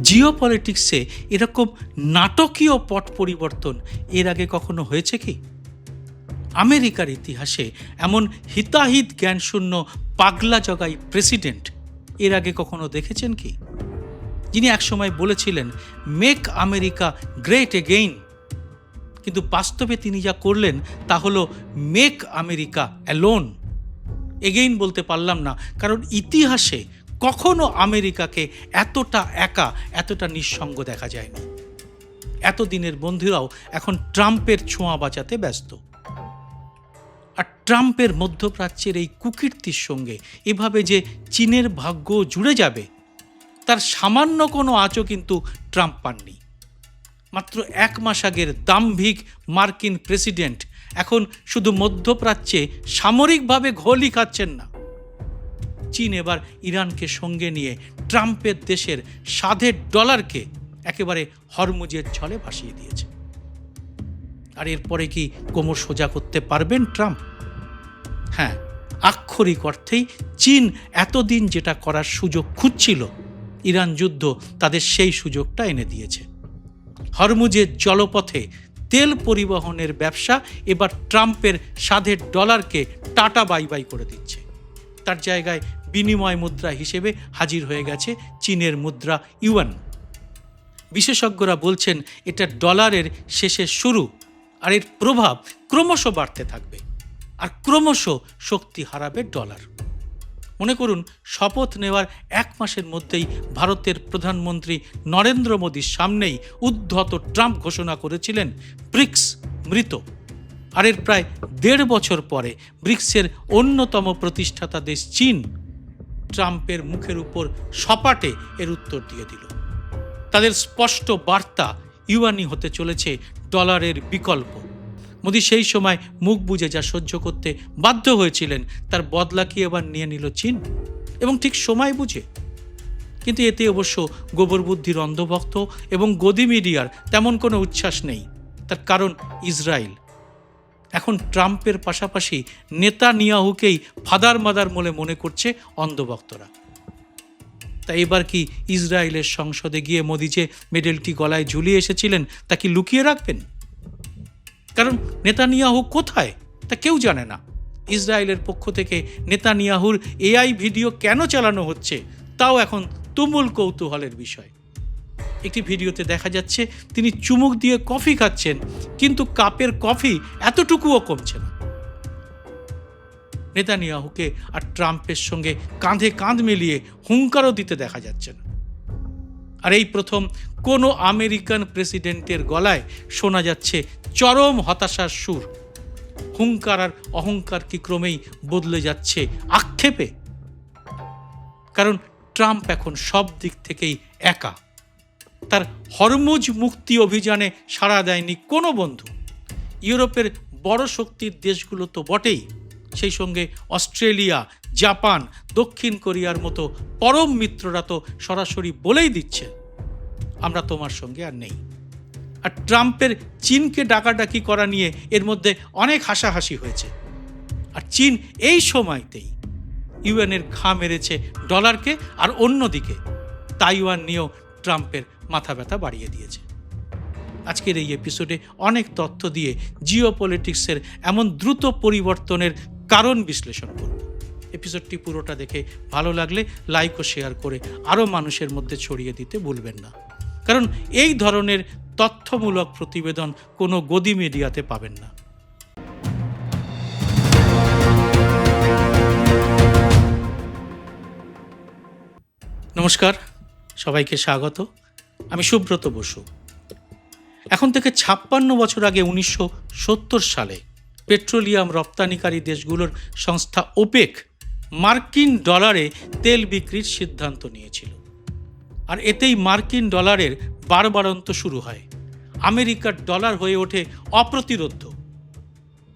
জিওপলিটিক্সে এরকম নাটকীয় পট পরিবর্তন এর আগে কখনো হয়েছে কি? আমেরিকার ইতিহাসে এমন হিতাহিত জ্ঞানশূন্য পাগলা জগাই প্রেসিডেন্ট এর আগে কখনো দেখেছেন কি? যিনি একসময় বলেছিলেন মেক আমেরিকা গ্রেট এগেইন, কিন্তু বাস্তবে তিনি যা করলেন তা হলো মেক আমেরিকা অ্যালোন। এগেইন বলতে পারলাম না, কারণ ইতিহাসে কখনো আমেরিকাকে এতটা একা, এতটা নিঃসঙ্গ দেখা যায়নি। এতদিনের বন্ধুরাও এখন ট্রাম্পের ছোঁয়া বাঁচাতে ব্যস্ত। আর ট্রাম্পের মধ্যপ্রাচ্যের এই কুকীর্তির সঙ্গে এভাবে যে চীনের ভাগ্য জুড়ে যাবে তার সামান্য কোনো আঁচও কিন্তু ট্রাম্প পাননি। মাত্র 1 মাস আগের দাম্ভিক মার্কিন প্রেসিডেন্ট এখন শুধু মধ্যপ্রাচ্যে সামরিকভাবে ঘোলই খাচ্ছেন না, চীন এবার ইরানকে সঙ্গে নিয়ে ট্রাম্পের দেশের সাধের ডলারকে একেবারে হরমুজের ছলে ভাসিয়ে দিয়েছে। আর এরপরে কি কোমর সোজা করতে পারবেন ট্রাম্প? হ্যাঁ, আক্ষরিক অর্থেই চীন এতদিন যেটা করার সুযোগ খুঁজছিল, ইরান যুদ্ধ তাদের সেই সুযোগটা এনে দিয়েছে। হরমুজের জলপথে তেল পরিবহনের ব্যবসা এবার ট্রাম্পের সাধের ডলারকে টাটা বাই বাই করে দিচ্ছে। তার জায়গায় বিনিময় মুদ্রা হিসেবে হাজির হয়ে গেছে চীনের মুদ্রা ইউয়ান। বিশেষজ্ঞরা বলছেন এটা ডলারের শেষের শুরু, আর এর প্রভাব ক্রমশ বাড়তে থাকবে, আর ক্রমশ শক্তি হারাবে ডলার। মনে করুন, শপথ নেওয়ার 1 মাসের মধ্যেই ভারতের প্রধানমন্ত্রী নরেন্দ্র মোদীর সামনেই উদ্ধত ট্রাম্প ঘোষণা করেছিলেন ব্রিক্স মৃত। আর এর প্রায় 1.5 বছর পরে ব্রিক্সের অন্যতম প্রতিষ্ঠাতা দেশ চীন ট্রাম্পের মুখের উপর সপাটে এর উত্তর দিয়ে দিল। তাদের স্পষ্ট বার্তা ইউয়ানই হতে চলেছে ডলারের বিকল্প। মোদি সেই সময় মুখ বুজে যা সহ্য করতে বাধ্য হয়েছিলেন তার বদলা কি এবার নিয়ে নিল চীন, এবং ঠিক সময় বুঝে। কিন্তু এতে অবশ্য গোবর বুদ্ধির অন্ধভক্ত এবং গদি মিডিয়ার তেমন কোনো উচ্ছ্বাস নেই। তার কারণ ইসরায়েল এখন ট্রাম্পের পাশাপাশি নেতানিয়াহুকেই ফাদার মাদার বলে মনে করছে অন্ধভক্তরা। তাই এবার কি ইসরায়েলের সংসদে গিয়ে মোদি যে মেডেলটি গলায় ঝুলিয়ে এসেছিলেন তা কি লুকিয়ে রাখবেন? কারণ নেতানিয়াহু কোথায় তা কেউ জানে না। ইসরায়েলের পক্ষ থেকে নেতানিয়াহুর এআই ভিডিও কেন চালানো হচ্ছে তাও এখন তুমুল কৌতূহলের বিষয়। একটি ভিডিওতে দেখা যাচ্ছে তিনি চুমুক দিয়ে কফি খাচ্ছেন, কিন্তু কাপের কফি এতটুকুও কমছে না। নেতানিয়াহুকে আর ট্রাম্পের সঙ্গে কাঁধে কাঁধ মিলিয়ে হুঙ্কারও দিতে দেখা যাচ্ছে না। আর এই প্রথম কোনো আমেরিকান প্রেসিডেন্টের গলায় শোনা যাচ্ছে চরম হতাশার সুর। হুঙ্কার আর অহংকার কি ক্রমেই বদলে যাচ্ছে আক্ষেপে? কারণ ট্রাম্প এখন সব দিক থেকেই একা। তার হরমুজ মুক্তি অভিযানে সাড়া দেয়নি কোনো বন্ধু। ইউরোপের বড় শক্তির দেশগুলো তো বটেই, সেই সঙ্গে অস্ট্রেলিয়া, জাপান, দক্ষিণ কোরিয়ার মতো পরম মিত্ররা তো সরাসরি বলেই দিচ্ছে আমরা তোমার সঙ্গে আর নেই। আর ট্রাম্পের চীনকে ডাকাডাকি করা নিয়ে এর মধ্যে অনেক হাসাহাসি হয়েছে। আর চীন এই সময়তেই ইউএনের ঘা মেরেছে ডলারকে, আর অন্যদিকে তাইওয়ান নিয়েও ট্রাম্পের মাথা ব্যথা বাড়িয়ে দিয়েছে। আজকের এই এপিসোডে অনেক তথ্য দিয়ে জিওপলিটিক্সের এমন দ্রুত পরিবর্তনের কারণ বিশ্লেষণ করব। এপিসোডটি পুরোটা দেখে ভালো লাগলে লাইক ও শেয়ার করে আরও মানুষের মধ্যে ছড়িয়ে দিতে ভুলবেন না, কারণ এই ধরনের তথ্যমূলক প্রতিবেদন কোনো গদি মিডিয়াতে পাবেন না। নমস্কার, সবাইকে স্বাগত। আমি সুব্রত বসু। এখন থেকে 56 বছর আগে 1970 সালে পেট্রোলিয়াম রপ্তানিকারী দেশগুলোর সংস্থা ওপেক মার্কিন ডলারে তেল বিক্রির সিদ্ধান্ত নিয়েছিল। আর এতেই মার্কিন ডলারের বাড়বাড়ন্ত শুরু হয়। আমেরিকার ডলার হয়ে ওঠে অপ্রতিরোধ্য।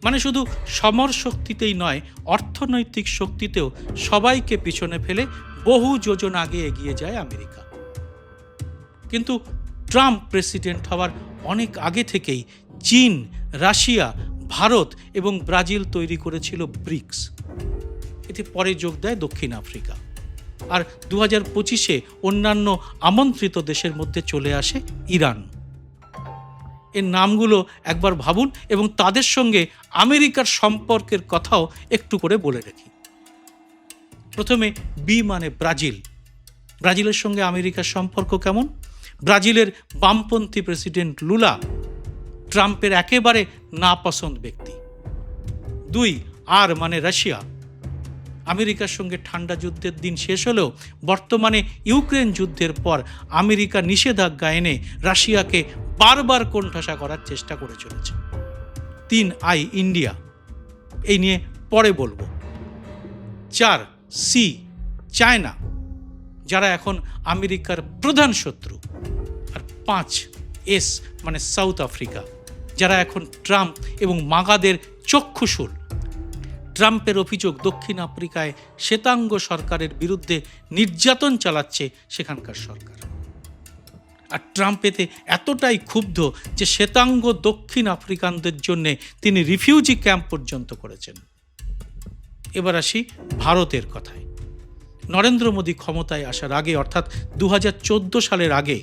মানে শুধু সমর শক্তিতেই নয়, অর্থনৈতিক শক্তিতেও সবাইকে পিছনে ফেলে বহু যোজন আগে এগিয়ে যায় আমেরিকা। কিন্তু ট্রাম্প প্রেসিডেন্ট হওয়ার অনেক আগে থেকেই চীন, রাশিয়া, ভারত এবং ব্রাজিল তৈরি করেছিল ব্রিক্স। এতে পরে যোগ দেয় দক্ষিণ আফ্রিকা। আর 2025-এ অন্যান্য আমন্ত্রিত দেশের মধ্যে চলে আসে ইরান। এর নামগুলো একবার ভাবুন এবং তাদের সঙ্গে আমেরিকার সম্পর্কের কথাও একটু করে বলে রাখি। প্রথমে বি মানে ব্রাজিল। ব্রাজিলের সঙ্গে আমেরিকার সম্পর্ক কেমন? ব্রাজিলের বামপন্থী প্রেসিডেন্ট লুলা ট্রাম্পের একেবারে নাপসন্দ ব্যক্তি। 2 আর মানে রাশিয়া। আমেরিকার সঙ্গে ঠান্ডা যুদ্ধের দিন শেষ হলেও বর্তমানে ইউক্রেন যুদ্ধের পর আমেরিকা নিষেধাজ্ঞা এনে রাশিয়াকে বারবার কোণঠাসা করার চেষ্টা করে চলেছে। 3 আই ইন্ডিয়া, এই নিয়ে পরে বলবো। 4 সি চায়না, যারা এখন আমেরিকার প্রধান শত্রু। আর 5 এস মানে সাউথ আফ্রিকা, যারা এখন ট্রাম্প এবং মাগাদের চক্ষুশূল। ট্রাম্পের অভিযোগ দক্ষিণ আফ্রিকায় শ্বেতাঙ্গ সরকারের বিরুদ্ধে নির্যাতন চালাচ্ছে সেখানকার সরকার। আর ট্রাম্প এতে এতটাই ক্ষুব্ধ যে শ্বেতাঙ্গ দক্ষিণ আফ্রিকানদের জন্য তিনি রিফিউজি ক্যাম্প পর্যন্ত করেছেন। এবার আসি ভারতের কথায়। নরেন্দ্র মোদী ক্ষমতায় আসার আগে অর্থাৎ 2014 সালের আগে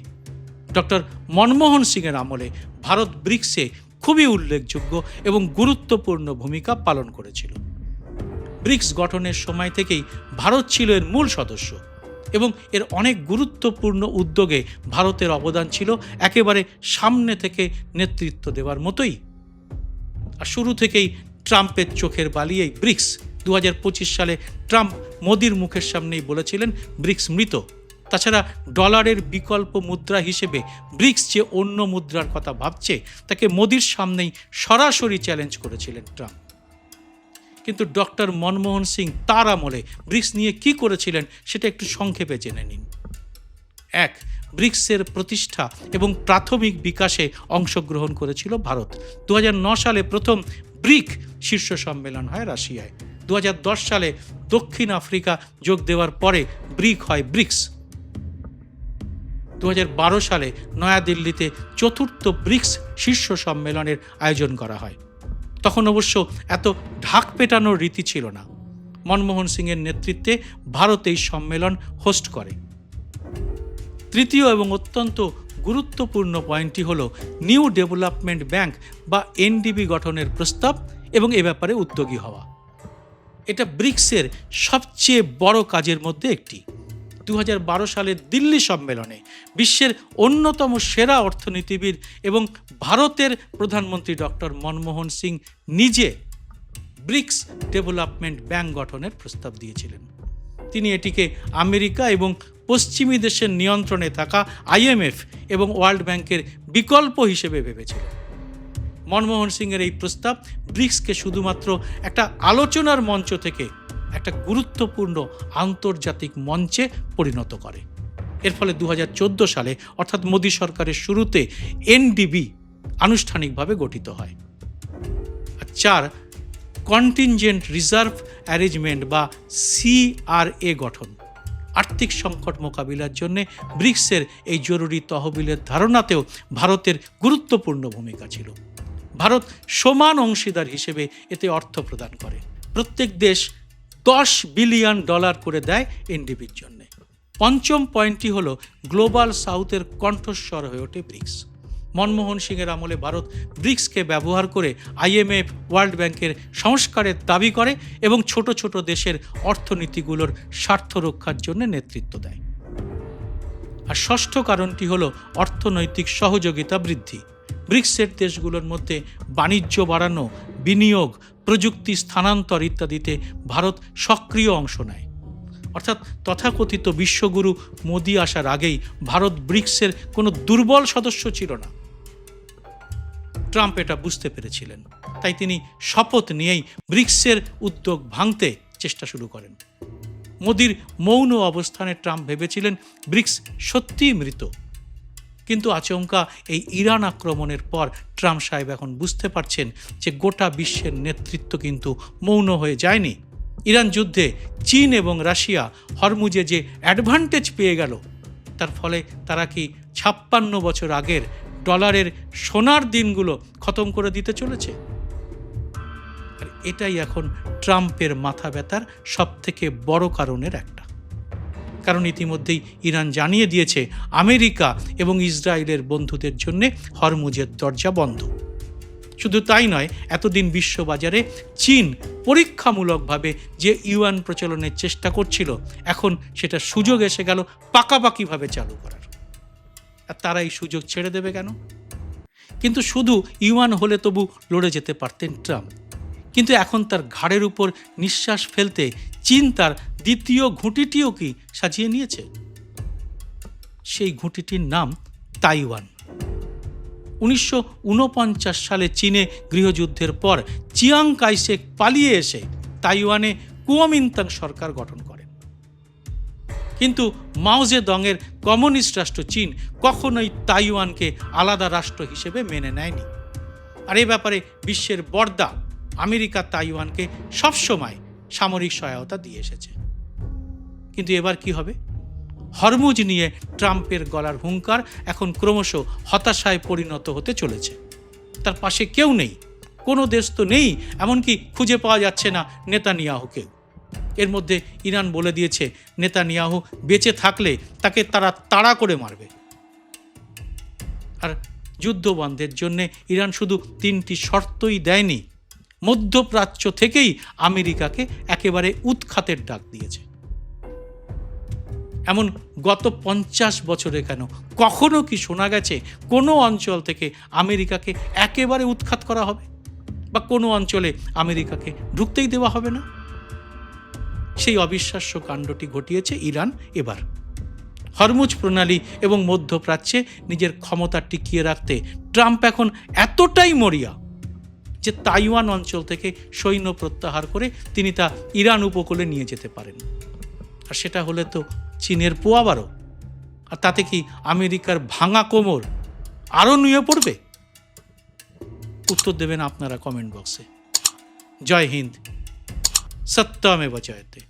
ডক্টর মনমোহন সিংয়ের আমলে ভারত ব্রিক্সে খুবই উল্লেখযোগ্য এবং গুরুত্বপূর্ণ ভূমিকা পালন করেছিল। ব্রিক্স গঠনের সময় থেকেই ভারত ছিল এর মূল সদস্য এবং এর অনেক গুরুত্বপূর্ণ উদ্যোগে ভারতের অবদান ছিল একেবারে সামনে থেকে নেতৃত্ব দেওয়ার মতোই। আর শুরু থেকেই ট্রাম্পের চোখের বালি এই ব্রিক্স। 2025 সালে ট্রাম্প মোদির মুখের সামনেই বলেছিলেন ব্রিক্স মৃত। তাছাড়া ডলারের বিকল্প মুদ্রা হিসেবে ব্রিক্স যে অন্য মুদ্রার কথা ভাবছে তাকে মোদির সামনেই সরাসরি চ্যালেঞ্জ করেছিলেন ট্রাম্প। কিন্তু ডক্টর মনমোহন সিং তার আমলে ব্রিক্স নিয়ে কি করেছিলেন সেটা একটু সংক্ষেপে জেনে নিন। 1 ব্রিক্সের প্রতিষ্ঠা এবং প্রাথমিক বিকাশে অংশগ্রহণ করেছিল ভারত। 2009 সালে প্রথম ব্রিক শীর্ষ সম্মেলন হয় রাশিয়ায়। 2010 সালে দক্ষিণ আফ্রিকা যোগ দেওয়ার পরে ব্রিক হয় ব্রিক্স। 2012 সালে নয়াদিল্লিতে চতুর্থ ব্রিক্স শীর্ষ সম্মেলনের আয়োজন করা হয়। তখন অবশ্য এত ঢাক পেটানোর রীতি ছিল না। মনমোহন সিংয়ের নেতৃত্বে ভারত এই সম্মেলন হোস্ট করে। তৃতীয় এবং অত্যন্ত গুরুত্বপূর্ণ পয়েন্টটি হল নিউ ডেভেলপমেন্ট ব্যাংক বা এনডিবি গঠনের প্রস্তাব এবং এ ব্যাপারে উদ্যোগী হওয়া। এটা ব্রিক্সের সবচেয়ে বড় কাজের মধ্যে একটি। 2012 সালের দিল্লি সম্মেলনে বিশ্বের অন্যতম সেরা অর্থনীতিবিদ এবং ভারতের প্রধানমন্ত্রী ডক্টর মনমোহন সিং নিজে ব্রিক্স ডেভেলপমেন্ট ব্যাংক গঠনের প্রস্তাব দিয়েছিলেন। তিনি এটিকে আমেরিকা এবং পশ্চিমী দেশের নিয়ন্ত্রণে থাকা IMF এবং ওয়ার্ল্ড ব্যাংকের বিকল্প হিসেবে ভেবেছিলেন। মনমোহন সিংয়ের এই প্রস্তাব ব্রিক্সকে শুধুমাত্র একটা আলোচনার মঞ্চ থেকে একটা গুরুত্বপূর্ণ আন্তর্জাতিক মঞ্চে পরিণত করে। এর ফলে 2014 সালে অর্থাৎ মোদী সরকারের শুরুতে এনডিবি আনুষ্ঠানিকভাবে গঠিত হয়। 4 কন্টিনজেন্ট রিজার্ভ অ্যারেঞ্জমেন্ট বা CRA গঠন। আর্থিক সংকট মোকাবিলার জন্য ব্রিক্সের এই জরুরি তহবিলের ধারণাতেও ভারতের গুরুত্বপূর্ণ ভূমিকা ছিল। ভারত সমান অংশীদার হিসেবে এতে অর্থ প্রদান করে। প্রত্যেক দেশ $10 বিলিয়ন করে দেয় এনডিবির জন্য। পঞ্চম পয়েন্টটি হলো গ্লোবাল সাউথের কণ্ঠস্বর হয়ে ওঠে ব্রিক্স। মনমোহন সিংয়ের আমলে ভারত ব্রিক্সকে ব্যবহার করে IMF ওয়ার্ল্ড ব্যাংকের সংস্কারের দাবি করে এবং ছোট ছোট দেশের অর্থনীতিগুলোর স্বার্থ রক্ষার জন্য নেতৃত্ব দেয়। আর ষষ্ঠ কারণটি হলো অর্থনৈতিক সহযোগিতা বৃদ্ধি। ব্রিক্সের দেশগুলোর মধ্যে বাণিজ্য বাড়ানো, বিনিয়োগ, প্রযুক্তি স্থানান্তর ইত্যাদিতে ভারত সক্রিয় অংশ নেয়। অর্থাৎ তথাকথিত বিশ্বগুরু মোদি আসার আগেই ভারত ব্রিক্সের কোনো দুর্বল সদস্য ছিল না। ট্রাম্প এটা বুঝতে পেরেছিলেন, তাই তিনি শপথ নিয়েই ব্রিক্সের উদ্যোগ ভাঙতে চেষ্টা শুরু করেন। মোদির মৌন অবস্থানে ট্রাম্প ভেবেছিলেন ব্রিক্স সত্যিই মৃত। কিন্তু আচমকা এই ইরান আক্রমণের পর ট্রাম্প সাহেব এখন বুঝতে পারছেন যে গোটা বিশ্বের নেতৃত্ব কিন্তু মৌন হয়ে যায়নি। ইরান যুদ্ধে চীন এবং রাশিয়া হরমুজে যে অ্যাডভান্টেজ পেয়ে গেল, তার ফলে তারা কি 56 বছর আগের ডলারের সোনার দিনগুলো খতম করে দিতে চলেছে? আর এটাই এখন ট্রাম্পের মাথা ব্যথার সবথেকে বড় কারণের একটা। কারণ ইতিমধ্যেই ইরান জানিয়ে দিয়েছে আমেরিকা এবং ইসরায়েলের বন্ধুদের জন্য হরমুজের দরজা বন্ধ। শুধু তাই নয়, এতদিন বিশ্ববাজারে চীন পরীক্ষামূলকভাবে যে ইউয়ান প্রচলনের চেষ্টা করছিল, এখন সেটা সুযোগ এসে গেল পাকাপাকিভাবে চালু করার। আর তারা এই সুযোগ ছেড়ে দেবে কেন? কিন্তু শুধু ইউয়ান হলে তবু লড়ে যেতে পারতেন ট্রাম্প। কিন্তু এখন তার ঘাড়ের উপর নিঃশ্বাস ফেলতে চীন তার দ্বিতীয় ঘুঁটিটিও কি সাজিয়ে নিয়েছে। সেই ঘুঁটিটির নাম তাইওয়ান। 1949 সালে চীনে গৃহযুদ্ধের পর চিয়াং কাইশেক পালিয়ে এসে তাইওয়ানে কুওমিন্তাং সরকার গঠন করেন। কিন্তু মাও জেদংয়ের কমিউনিস্ট রাষ্ট্র চীন কখনোই তাইওয়ানকে আলাদা রাষ্ট্র হিসেবে মেনে নেয়নি। আর এ ব্যাপারে বিশ্বের বড়দা আমেরিকা তাইওয়ানকে সবসময় সামরিক সহায়তা দিয়ে এসেছে। কিন্তু এবার কি হবে? হরমুজ নিয়ে ট্রাম্পের গলার হুঙ্কার এখন ক্রমশ হতাশায় পরিণত হতে চলেছে। তার পাশে কেউ নেই, কোনো দেশ তো নেই, এমনকি খুঁজে পাওয়া যাচ্ছে না নেতানিয়াহুকেও। এর মধ্যে ইরান বলে দিয়েছে নেতানিয়াহু বেঁচে থাকলে তাকে তারা তাড়া করে মারবে। আর যুদ্ধ বন্ধের জন্য ইরান শুধু 3টি শর্তই দেয়নি, মধ্যপ্রাচ্য থেকেই আমেরিকাকে একেবারে উৎখাতের ডাক দিয়েছে। এমন গত 50 বছরে কেন কখনো কি শোনা গেছে কোনো অঞ্চল থেকে আমেরিকাকে একেবারে উৎখাত করা হবে, বা কোনো অঞ্চলে আমেরিকাকে ঢুকতেই দেওয়া হবে না? সেই অবিশ্বাস্য কাণ্ডটি ঘটিয়েছে ইরান এবার। হরমুজ প্রণালী এবং মধ্যপ্রাচ্যে নিজের ক্ষমতা টিকিয়ে রাখতে ট্রাম্প এখন এতটাই মরিয়া যে তাইওয়ান অঞ্চল থেকে সৈন্য প্রত্যাহার করে তিনি তা ইরান উপকূলে নিয়ে যেতে পারেন। আর সেটা হলে তো চীনের পোয়াবারও। আর তাতে কি আমেরিকার ভাঙা কোমর আরও নুয়ে পড়বে? উত্তর দেবেন আপনারা কমেন্ট বক্সে। জয় হিন্দ, সত্যমেব জয়তে।